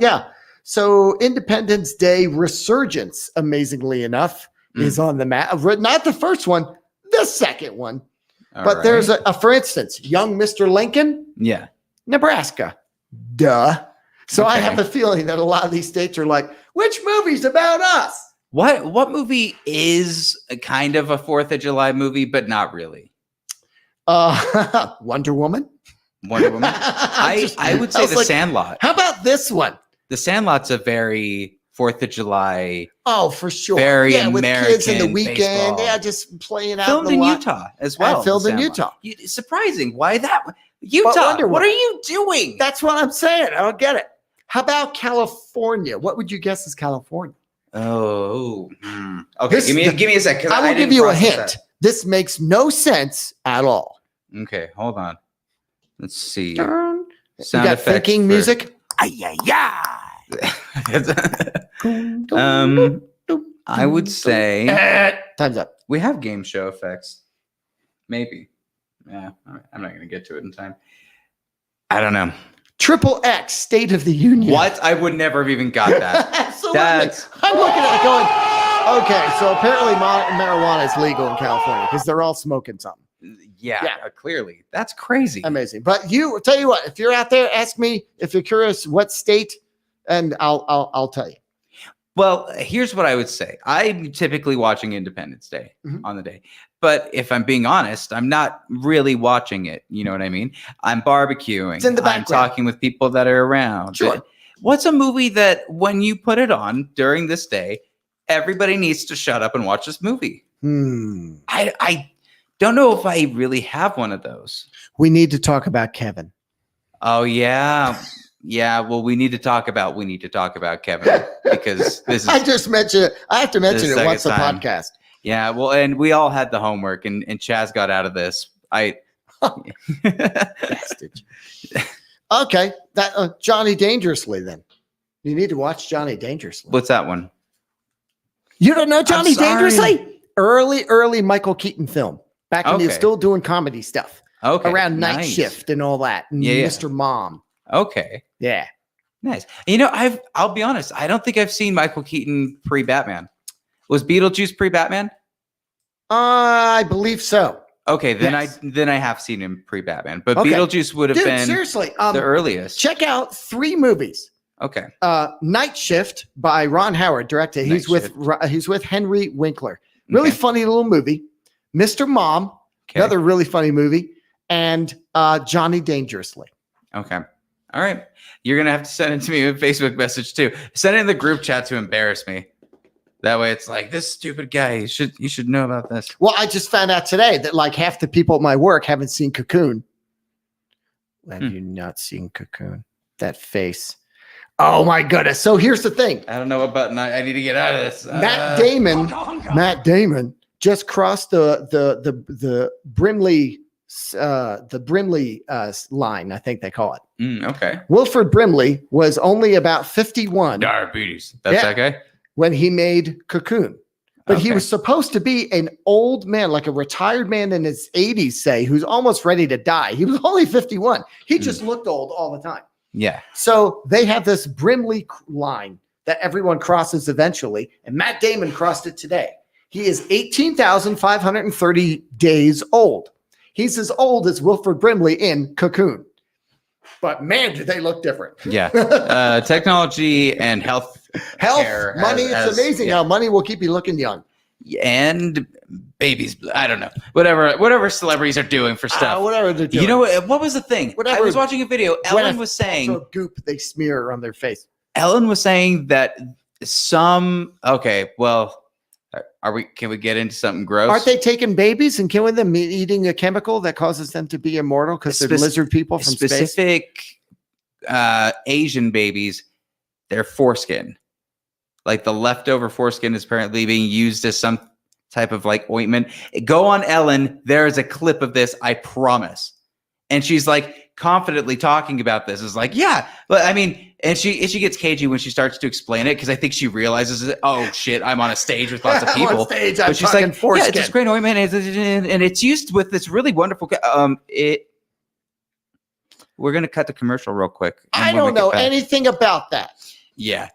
Yeah. So Independence Day Resurgence, amazingly enough, is on the map. Not the first one, the second one. But there's a, for instance, Young Mr. Lincoln. Yeah. Nebraska. Duh. So I have a feeling that a lot of these states are like, which movie's about us? What movie is a kind of a 4th of July movie, but not really? Wonder Woman. Wonder Woman. I would say The Sandlot. How about this one? The Sandlot's a very 4th of July. Oh, for sure. Very American. With kids in the weekend. Baseball. Yeah, just playing out. Filmed in Utah as well. Filmed in Utah. Surprising. Why that one? Utah. What are you doing? That's what I'm saying. I don't get it. How about California? What would you guess is California? Oh. Okay, give me a second. I will give you a hint. This makes no sense at all. Okay, hold on. Let's see. You got thinking music? I would say time's up. We have game show effects. Maybe. Yeah, I'm not going to get to it in time. I don't know. Triple X, State of the Union. What? I would never have even got that. Absolutely. I'm looking at it going, okay, so apparently marijuana is legal in California because they're all smoking something. Yeah, clearly. That's crazy. Amazing. But I'll tell you what, if you're out there, ask me if you're curious what state, and I'll tell you. Well, here's what I would say. I'm typically watching Independence Day on the day. But if I'm being honest, I'm not really watching it. You know what I mean? I'm barbecuing. It's in the background. I'm talking with people that are around. Sure. What's a movie that when you put it on during this day, everybody needs to shut up and watch this movie? I don't know if I really have one of those. We need to talk about Kevin. Oh, yeah. Yeah, well, we need to talk about Kevin because this is. I just mentioned it. I have to mention it once a podcast. Yeah, well, and we all had the homework, and Chaz got out of this. Bastard. Okay, that Johnny Dangerously. Then you need to watch Johnny Dangerously. What's that one? You don't know Johnny Dangerously? Early Michael Keaton film. Back when he was still doing comedy stuff. Okay, around Night Shift and all that. And Mr. Mom. Okay. Yeah. Nice. You know, I'll be honest. I don't think I've seen Michael Keaton pre-Batman. Was Beetlejuice pre-Batman? I believe so. Okay, then I have seen him pre-Batman, but Beetlejuice would have been seriously the earliest. Check out 3 movies. Okay. Night Shift by Ron Howard, directed. He's with Henry Winkler. Really funny little movie. Mr. Mom, another really funny movie, and Johnny Dangerously. Okay. All right. You're gonna have to send it to me in a Facebook message too. Send it in the group chat to embarrass me. That way it's like, this stupid guy, you should know about this. Well, I just found out today that like half the people at my work haven't seen Cocoon. Have you not seen Cocoon? That face. Oh my goodness. So here's the thing. I don't know what button I need to get out of this. Matt Damon just crossed the Brimley line, I think they call it. Okay. Wilford Brimley was only about 51. Diabetes. That's that guy? When he made Cocoon. But he was supposed to be an old man, like a retired man in his 80s, say, who's almost ready to die. He was only 51. He just looked old all the time. Yeah. So they have this Brimley line that everyone crosses eventually. And Matt Damon crossed it today. He is 18,530 days old. He's as old as Wilford Brimley in Cocoon. But man, do they look different. Yeah. Technology and health money. It's amazing how money will keep you looking young. And babies. I don't know. Whatever celebrities are doing for stuff. Whatever they're doing. You know what was the thing? I was watching a video. Ellen was saying goop they smear on their face. Ellen was saying that can we get into something gross? Aren't they taking babies and killing them, eating a chemical that causes them to be immortal because they're lizard people from specific Asian babies, their foreskin, like the leftover foreskin, is apparently being used as some type of like ointment. Go on Ellen. There is a clip of this, I promise. And she's like confidently talking about this. Is like, yeah, but I mean. And she gets cagey when she starts to explain it because I think she realizes that, oh shit, I'm on a stage with lots of people. But she's like, yeah, it's just great ointment, and it's used with this really wonderful. We're gonna cut the commercial real quick. I don't know anything about that. Yeah,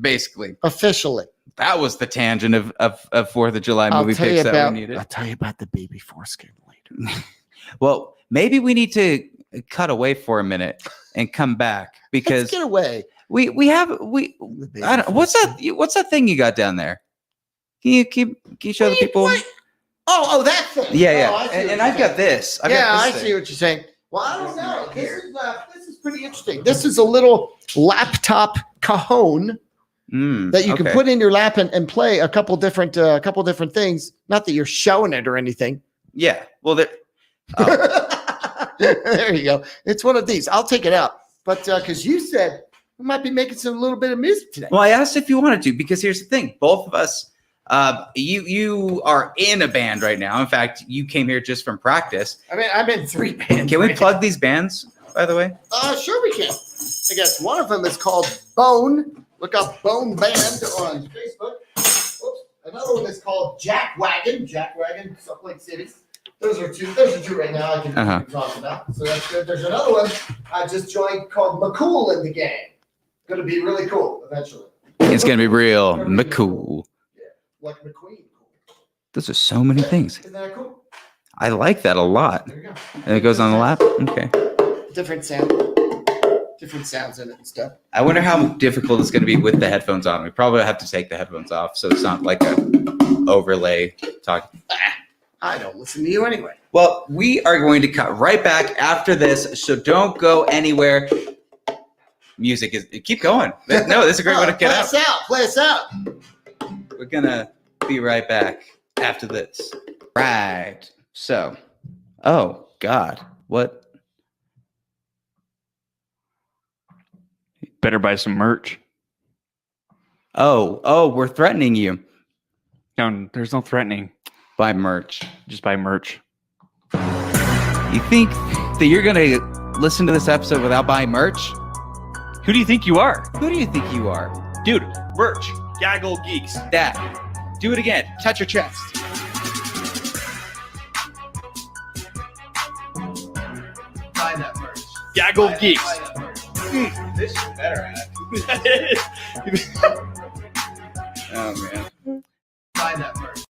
basically. Officially. That was the tangent of 4th of July movie picks that we needed. I'll tell you about the baby foreskin later. Well, maybe we need to cut away for a minute and come back because let's get away. I don't, what's that thing you got down there? Can you show the people? Wait. Oh, that thing. Yeah. Oh, and I've got this. I see what you're saying. Well, I don't know. This is pretty interesting. This is a little laptop cajon that you can put in your lap and play a couple different things. Not that you're showing it or anything. Yeah. Well, there you go. It's one of these. I'll take it out. But because you said we might be making a little bit of music today. Well, I asked if you wanted to because here's the thing. Both of us, you are in a band right now. In fact, you came here just from practice. I mean, I'm in 3 bands. Can we plug these bands, by the way? Sure we can. I guess one of them is called Bone. Look up Bone Band on Facebook. Oops. Another one is called Jackwagon, Salt Lake City. Those are two right now I can talk about. So that's good. There's another one I just joined called McCool in the Gang. Going to be really cool eventually. It's going to be real McCool. Yeah, like McQueen. Cool. Those are so many things. Isn't that cool? I like that a lot. There you go. And it goes on the lap? Okay. Different sounds in it and stuff. I wonder how difficult it's going to be with the headphones on. We probably have to take the headphones off so it's not like a overlay talk. I don't listen to you anyway. Well, we are going to cut right back after this, so don't go anywhere. Music is keep going. No, this is a great way to get out. Play us out. We're gonna be right back after this. Right. So, oh God, what? Better buy some merch. Oh, we're threatening you. No, there's no threatening. Buy merch. Just buy merch. You think that you're gonna listen to this episode without buying merch? Who do you think you are? Who do you think you are? Dude, merch. Gaggle of Geeks. That. Do it again. Touch your chest. Buy that merch. Gaggle of Geeks. This is better at. Oh man. Buy that merch.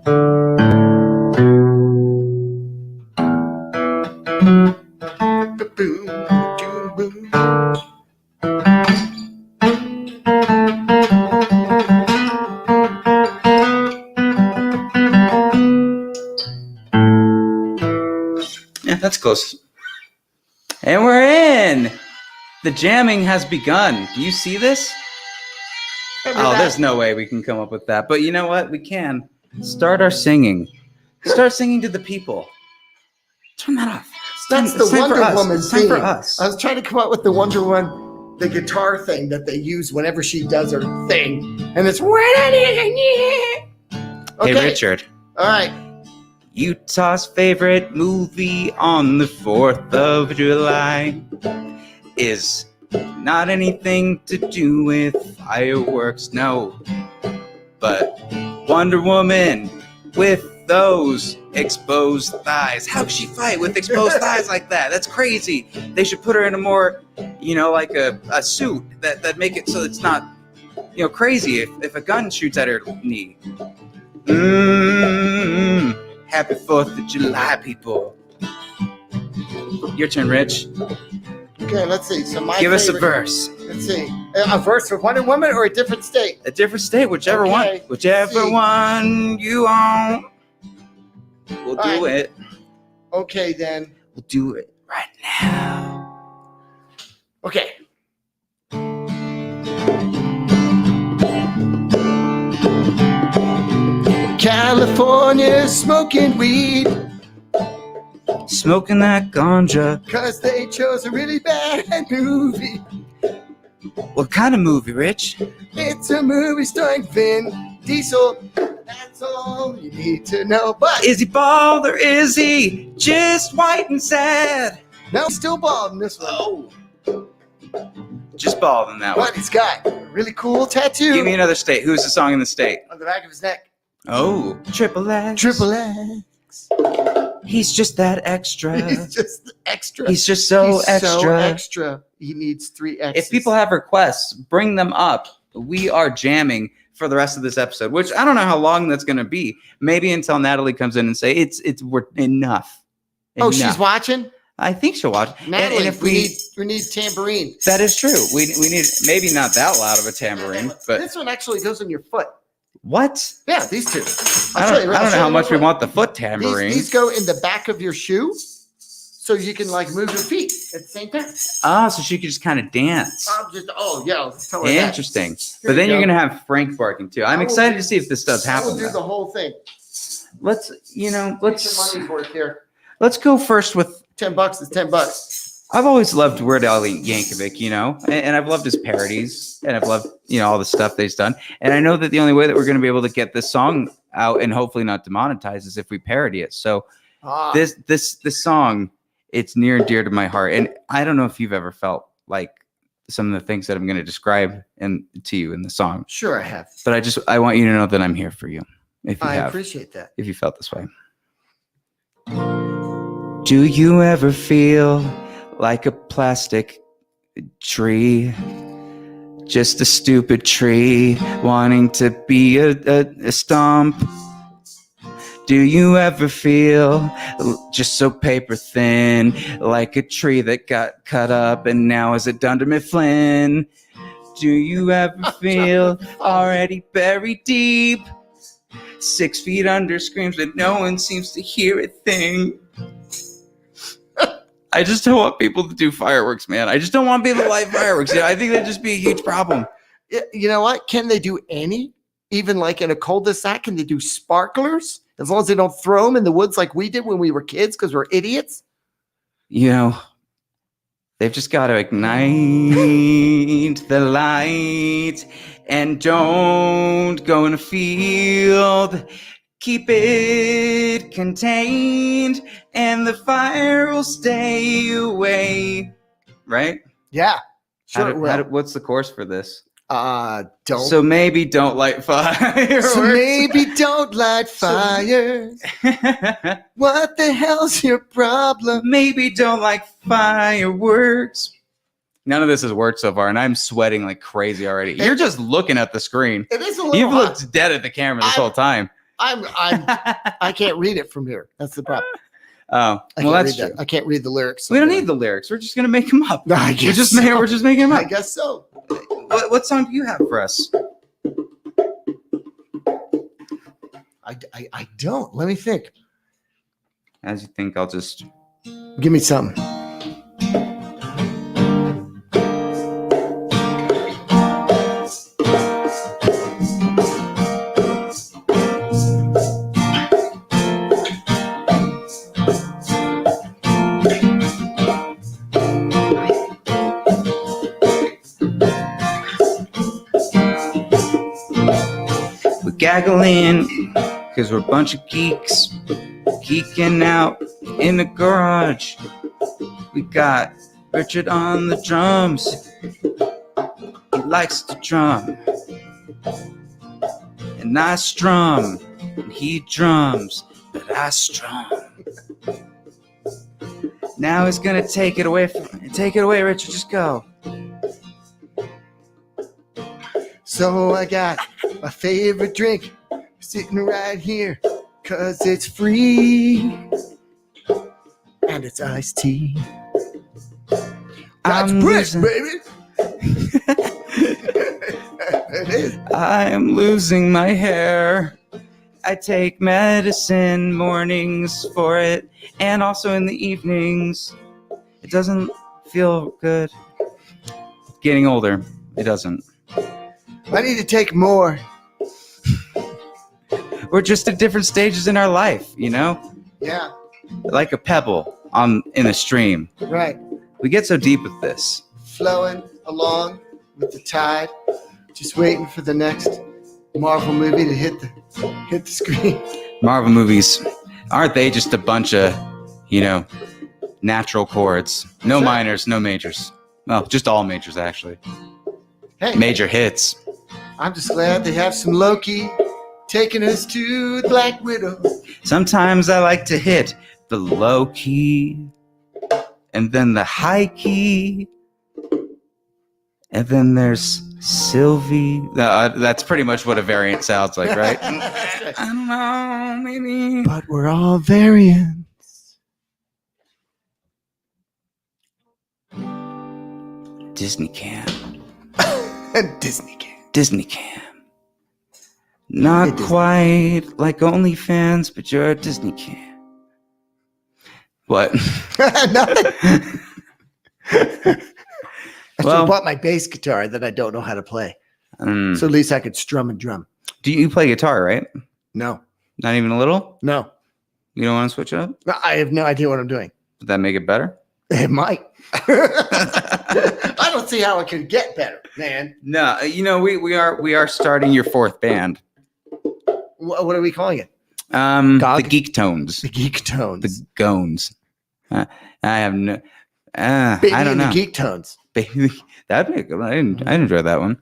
Yeah, that's close. And we're in. The jamming has begun. Do you see this? There's no way we can come up with that. But you know what? We can. Start our singing. Start singing to the people. Turn that off. That's the Wonder Woman theme. For us. I was trying to come up with the Wonder Woman, the guitar thing that they use whenever she does her thing. And it's... Okay. Hey, Richard. All right. Utah's favorite movie on the 4th of July is not anything to do with fireworks, no. But Wonder Woman with those exposed thighs. How could she fight with exposed thighs like that? That's crazy. They should put her in a more, like a suit that make it so it's not, crazy if a gun shoots at her knee. Happy 4th of July, people. Your turn, Rich. Okay, let's see. So Give us a verse. Let's see. A verse for Wonder Woman or a different state? A different state, whichever one. Whichever one you want. We'll do it. Okay, then. We'll do it right now. Okay. California smoking weed. Smoking that ganja. Cause they chose a really bad movie. What kind of movie, Rich? It's a movie starring Vin Diesel. That's all you need to know. But is he bald or is he just white and sad? No, he's still bald in this one. Oh. Just bald in that one. But he's got a really cool tattoo. Give me another state. Who's the song in the state? On the back of his neck. Oh, Triple X. Triple X. He's just that extra. He's just extra. He's just so extra. So extra. He needs 3 X's. If people have requests, bring them up. We are jamming for the rest of this episode, which I don't know how long that's going to be. Maybe until Natalie comes in and say we're enough. Oh, she's watching? I think she'll watch. Natalie, and if we need tambourine. That is true. We need maybe not that loud of a tambourine, but this one actually goes on your foot. What? Yeah, these two. I don't know how much we want the foot tambourine. These go in the back of your shoe, so you can move your feet at the same time. Ah, so she could just kind of dance. Let's tell her Interesting. But then you're gonna have Frank barking too. I'm excited to see if this does happen. We'll do the whole thing. Let's money's worth here. Let's go first with $10 is $10. I've always loved Weird Al Yankovic, and I've loved his parodies, and I've loved, all the stuff that he's done. And I know that the only way that we're going to be able to get this song out and hopefully not demonetized is if we parody it. So this song, it's near and dear to my heart. And I don't know if you've ever felt like some of the things that I'm going to describe to you in the song. Sure, I have. But I want you to know that I'm here for you. I appreciate that. If you felt this way. Do you ever feel like a plastic tree, just a stupid tree wanting to be a stump? Do you ever feel just so paper thin, like a tree that got cut up and now is a Dunder Mifflin? Do you ever feel already buried deep, 6 feet under screams but no one seems to hear a thing? I just don't want people to do fireworks, man. I just don't want people to light fireworks. I think that'd just be a huge problem. You know what? Can they do any? Even like in a cul-de-sac, can they do sparklers? As long as they don't throw them in the woods like we did when we were kids because we're idiots? They've just got to ignite the light and don't go in a field. Keep it contained and the fire will stay away. Right? Yeah. Sure. What's the chorus for this? Don't. So maybe don't light fires. So maybe don't light fires. What the hell's your problem? Maybe don't like fireworks. None of this has worked so far, and I'm sweating like crazy already. You're just looking at the screen. It is a little You've hot. looked dead at the camera this whole time. I can't read it from here. That's the problem. Oh, well, that's true. I can't read the lyrics. We don't need the lyrics. We're just gonna make them up. No, I guess we're just making them up. I guess so. What song do you have for us? I don't. Let me think. As you think, I'll just give me something. We're gaggling because we're a bunch of geeks geeking out in the garage. We got Richard on the drums. He likes to drum. And I strum. And he drums. But I strum. Now he's gonna take it away, Richard. Just go. So I got my favorite drink sitting right here, 'cause it's free. And it's iced tea. That's Brits, baby. I am losing my hair. I take medicine mornings for it, and also in the evenings. It doesn't feel good. Getting older, it doesn't. I need to take more. We're just at different stages in our life, you know? Yeah. Like a pebble in a stream. Right. We get so deep with this. Flowing along with the tide, just waiting for the next Marvel movie to hit the screen. Marvel movies, aren't they just a bunch of, natural chords? No minors, no majors. Well, just all majors, actually. Hey, major hits. I'm just glad they have some LOKI taking us to the Black Widow. Sometimes I like to hit the low key, and then the high key, and then there's Sylvie. That's pretty much what a variant sounds like, right? I don't know, maybe. But we're all variants. Disney Cam. Disney Cam. Disney Cam. Not quite like OnlyFans, but you're a Disney Cam. What? Nothing. I Well, bought my bass guitar that I don't know how to play. So at least I could strum and drum. Do you play guitar, right? No. Not even a little? No. You don't want to switch it up? I have no idea what I'm doing. Would that make it better? It might. I don't see how it can get better, man. No, we are starting your fourth band. What are we calling it? The Geek Tones. The Geek Tones. The Gones. I have no. Baby I don't know. The Geek Tones. Baby, that'd be a good one. I enjoyed that one.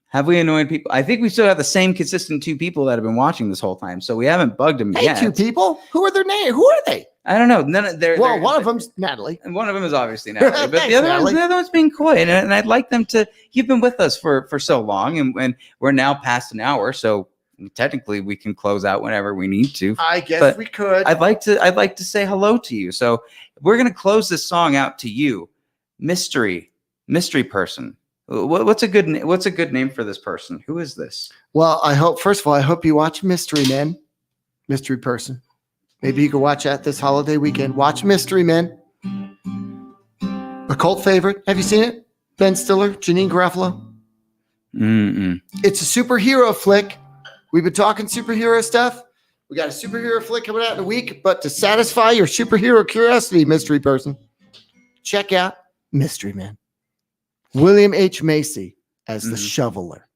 Have we annoyed people? I think we still have the same consistent 2 people that have been watching this whole time, so we haven't bugged them yet. 2 people? Who are their names? Who are they? I don't know. One of them's Natalie. And one of them is obviously Natalie. But Thanks, the other one's being coy. And I'd like them to. You've been with us for so long, and we're now past an hour, so technically we can close out whenever we need to. I guess we could. I'd like to say hello to you. So we're gonna close this song out to you, mystery person. What's a good name for this person? Who is this? Well, I hope you watch Mystery Men, Mystery Person. Maybe you can watch that this holiday weekend. Watch Mystery Men. A cult favorite. Have you seen it? Ben Stiller, Janine Garofalo. It's a superhero flick. We've been talking superhero stuff. We got a superhero flick coming out in a week. But to satisfy your superhero curiosity, Mystery Person, check out Mystery Men. William H. Macy as the shoveler.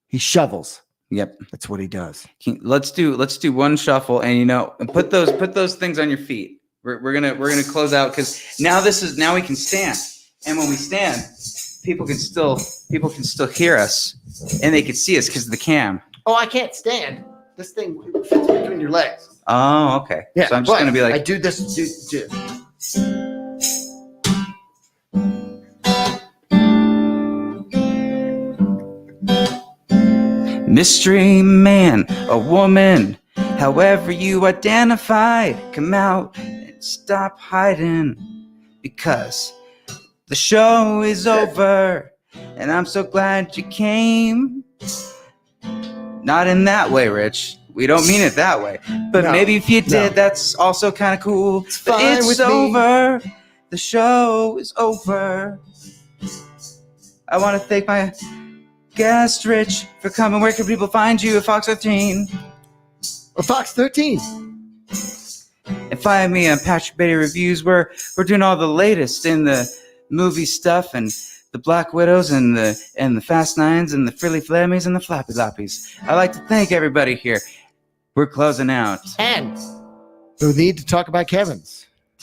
He shovels. Yep, that's what he does. Let's do one shuffle, and put those things on your feet. We're gonna close out because now we can stand, and when we stand, people can still hear us, and they can see us because of the cam. Oh, I can't stand. This thing fits between your legs. Oh, okay. Yeah, so I'm just gonna be like, I do this. Do. mystery man or woman, however you identify, come out and stop hiding, because the show is over and I'm so glad you came. Not in that way, Rich. We don't mean it that way. But no, maybe if you did, that's also kind of cool. But it's over. The show is over. I want to thank my guest, Rich, for coming. Where can people find you at Fox 13? Fox 13. And find me on Patrick Beatty Reviews, where we're doing all the latest in the movie stuff and the Black Widows and the Fast Nines and the Frilly Flammies and the Floppy Loppies. I'd like to thank everybody here. We're closing out. And we need to talk about Kevin's.